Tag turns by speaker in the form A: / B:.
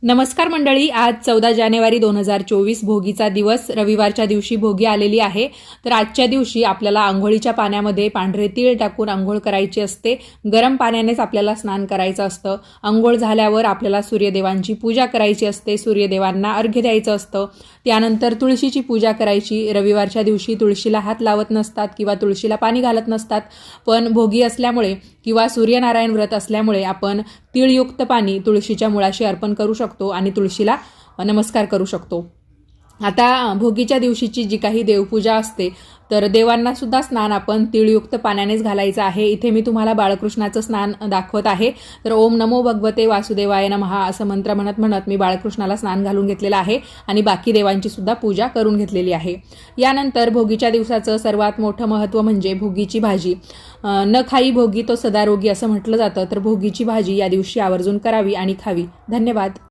A: नमस्कार मंडळी, आज 14 जानेवारी 2024 भोगीचा दिवस, रविवारच्या दिवशी भोगी आलेली आहे. तर आजच्या दिवशी आपल्याला आंघोळीच्या पाण्यामध्ये पांढरे तीळ टाकून आंघोळ करायची असते. गरम पाण्यानेच आपल्याला स्नान करायचं असतं. आंघोळ झाल्यावर आपल्याला सूर्यदेवांची पूजा करायची असते, सूर्यदेवांना अर्घ्य द्यायचं असतं. त्यानंतर तुळशीची पूजा करायची. रविवारच्या दिवशी तुळशीला हात लावत नसतात किंवा तुळशीला पाणी घालत नसतात, पण भोगी असल्यामुळे किंवा सूर्यनारायण व्रत असल्यामुळे आपण तीळयुक्त पाणी तुळशीच्या मुळाशी अर्पण करू शकतो आणि तुळशीला नमस्कार करू शकतो. आता भोगीच्या दिवशीची जी काही देवपूजा असते, तर देवांना सुद्धा स्नान आपण तीळयुक्त पाण्यानेच घालायचं आहे. इथे मी तुम्हाला बाळकृष्णाचं स्नान दाखवत आहे. तर ओम नमो भगवते वासुदेवाय नमः असं मंत्र म्हणत म्हणत मी बाळकृष्णाला स्नान घालून घेतलेलं आहे आणि बाकी देवांची सुद्धा पूजा करून घेतलेली आहे. यानंतर भोगीच्या दिवसाचं सर्वात मोठं महत्त्व म्हणजे भोगीची भाजी. न खाई भोगी तो सदा रोगी असं म्हटलं जातं. तर भोगीची भाजी या दिवशी आवर्जून करावी आणि खावी. धन्यवाद.